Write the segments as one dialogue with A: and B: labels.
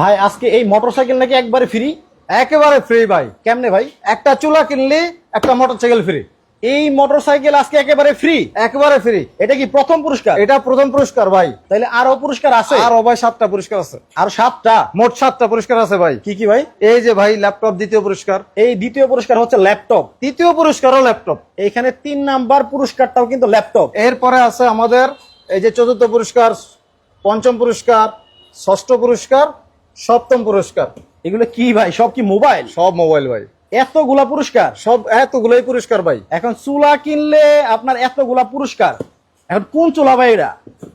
A: ভাই আজকে এই মোটরসাইকেল নাকি একবারে ফ্রি?
B: একেবারে ফ্রি ভাই।
A: কেমনে ভাই?
B: একটা চুলা কিনলে একটা মোটরসাইকেল ফ্রি।
A: এই মোটরসাইকেল আজকে একেবারে ফ্রি?
B: একেবারে ফ্রি।
A: এটা কি প্রথম পুরস্কার?
B: এটা প্রথম পুরস্কার ভাই।
A: তাহলে আরো পুরস্কার আছে?
B: আরো ভাই 7টা পুরস্কার আছে।
A: আর 7টা?
B: মোট 7টা পুরস্কার আছে ভাই।
A: কি কি ভাই?
B: এই যে ভাই ল্যাপটপ দ্বিতীয় পুরস্কার।
A: এই দ্বিতীয় পুরস্কার হচ্ছে ল্যাপটপ,
B: তৃতীয় পুরস্কারও ল্যাপটপ।
A: এইখানে 3 নাম্বার পুরস্কারটাও কিন্তু ল্যাপটপ।
B: এরপরে আছে আমাদের এই যে চতুর্থ পুরস্কার, পঞ্চম পুরস্কার, ষষ্ঠ পুরস্কার, সপ্তম পুরস্কার।
A: এগুলো কি ভাই? সব কি মোবাইল?
B: সব মোবাইল ভাই।
A: এতগুলা পুরস্কার?
B: সব এতগুলোই পুরস্কার ভাই।
A: এখন চুলা কিনলে আপনার এতগুলা পুরস্কার, এখন কোন চুলা ভাই এটা?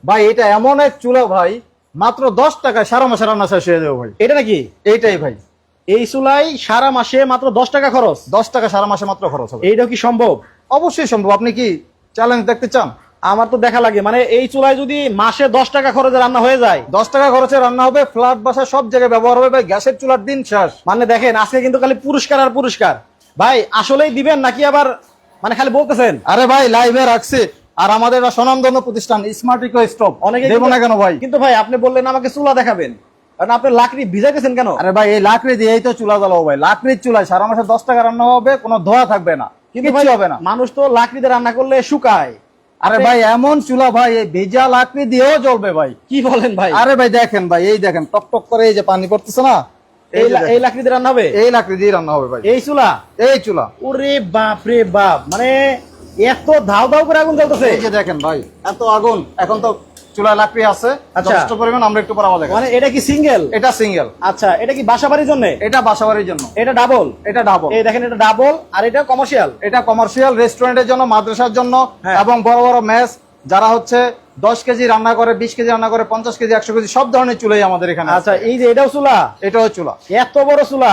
B: ভাই এটা এমন এক চুলা ভাই, মাত্র 10 টাকায় সারা মাসে রান্না শেষ হয়ে যাবে ভাই।
A: এটা নাকি?
B: এইটাই ভাই।
A: এই চুলাই সারা মাসে মাত্র 10 টাকা খরচ?
B: 10 টাকা সারা মাসে মাত্র খরচ হবে।
A: এইটাও কি সম্ভব?
B: অবশ্যই সম্ভব। আপনি কি চ্যালেঞ্জ দেখতে চান?
A: আমার তো দেখা লাগে, মানে এই চুলায় যদি মাসে 10 টাকা খরচে রান্না হয়ে যায়।
B: 10 টাকা খরচে রান্না হবে, ফ্ল্যাট বাসা সব জায়গায় ব্যবহার হবে ভাই। গ্যাসের চুলার দিন শেষ।
A: মানে দেখেন আজকে কিন্তু খালি পুরস্কার আর পুরস্কার। ভাই আসলেই দিবেন নাকি আবার মানে খালি বলতেছেন?
B: আরে ভাই লাইভে রাখছি। আর আমাদের একটা স্বনামধন্য প্রতিষ্ঠান স্মার্ট ইকো স্টোভ,
A: অনেকে
B: দেবো না কেন ভাই?
A: কিন্তু ভাই আপনি বললেন আমাকে চুলা দেখাবেন, কারণ আপনি লাকড়ি ভিজাইতেছেন কেন?
B: আরে ভাই এই লাকড়ি দিয়েই তো চুলা জ্বালাবো ভাই। লাকড়ির চুলায় সারা মাসে 10 টাকা রান্না হবে, কোনো ধোয়া থাকবে না,
A: কিন্তু ভাই
B: কিছু হবে না।
A: মানুষ তো লাকড়িতে রান্না করলে শুকায়।
B: আরে ভাই এমন চুলা ভাই, এই ভেজা লাকড়ি দিয়েও জ্বলবে ভাই।
A: কি বলেন ভাই?
B: আরে ভাই দেখেন ভাই, এই দেখেন টক টক করে এই যে পানি পড়তেছে না,
A: এই লাকড়িতে রান্না হবে?
B: এই লাকড়ি দিয়ে রান্না হবে ভাই।
A: এই চুলা?
B: এই চুলা।
A: ওরে বাপ রে বাপ, মানে এত ধাও ধাও করে আগুন জ্বলতেছে।
B: এই যে দেখেন ভাই এত আগুন। এখন তো চুলায় লাকড়ি আছে
A: আচ্ছা।
B: যথেষ্ট পরিমাণ। আমরা একটু পরে আবার দেখাবো।
A: মানে এটা কি সিঙ্গেল?
B: এটা সিঙ্গেল।
A: আচ্ছা, এটা কি বাসাবাড়ির জন্য?
B: এটা বাসাবাড়ির জন্য।
A: এটা ডাবল?
B: এটা ডাবল।
A: এই দেখেন এটা ডাবল, আর এটা কমার্শিয়াল।
B: এটা কমার্শিয়াল, রেস্টুরেন্টের জন্য, মাদ্রাসার জন্য,
A: হ্যাঁ।
B: এবং বড় বড় মেস যারা হচ্ছে 10 কেজি রান্না করে, 20 কেজি রান্না করে, 50 কেজি, 100 কেজি সব ধরনের চুলাই আমাদের এখানে আছে।
A: আচ্ছা, এই যে এটাও চুলা?
B: এটাও চুলা।
A: এত বড় চুলা?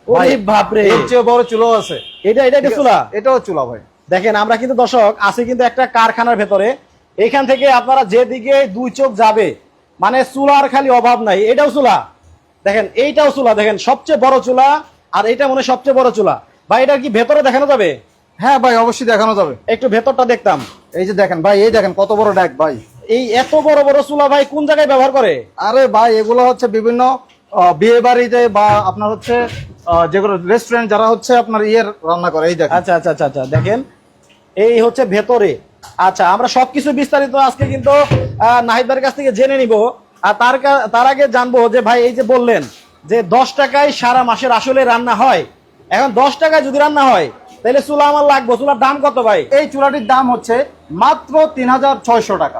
A: ওরে
B: ভাই,
A: বাপ রে।
B: এর চেয়ে বড় চুলাও আছে।
A: এটা একটা চুলা?
B: এটাও চুলা ভাই।
A: দেখেন আমরা কিন্তু দর্শক আছি কিন্তু একটা কারখানার ভেতরে। এখান থেকে আপনারা যেদিকে 2 চোখ যাবে, মানে চুলার খালি অভাব নাই। এটাও চুলা, দেখেন এইটাও চুলা, দেখেন সবচেয়ে বড় চুলা, আর এটা মনে হয় সবচেয়ে বড় চুলা। ভাই এটা কি ভেতরে দেখানো যাবে?
B: হ্যাঁ ভাই অবশ্যই দেখানো যাবে।
A: একটু ভেতরটা দেখতাম।
B: এই যে দেখেন ভাই, এই দেখেন কত বড় ড্যাক ভাই।
A: এই এত বড় বড় চুলা ভাই কোন জায়গায় ব্যবহার করে?
B: আরে ভাই এগুলো হচ্ছে বিভিন্ন বিয়ে বাড়িতে বা আপনার হচ্ছে যেগুলো রেস্টুরেন্ট যারা হচ্ছে আপনার ইয়ের রান্না করে। এই দেখেন।
A: আচ্ছা আচ্ছা আচ্ছা আচ্ছা, দেখেন এই হচ্ছে ভেতরে। আচ্ছা, আমরা সবকিছু বিস্তারিত আজকে কিন্তু নাহিদ ভাইয়ের কাছ থেকে জেনে নিব। আর তার আগে জানবো যে ভাই এই যে বললেন যে 10 টাকায় সারা মাসের আসলে রান্না হয়, এখন 10 টাকায় যদি রান্না হয় তাহলে চুলা আমার লাগবে, চুলার দাম কত ভাই?
B: এই চুলাটির দাম হচ্ছে মাত্র 3600 টাকা।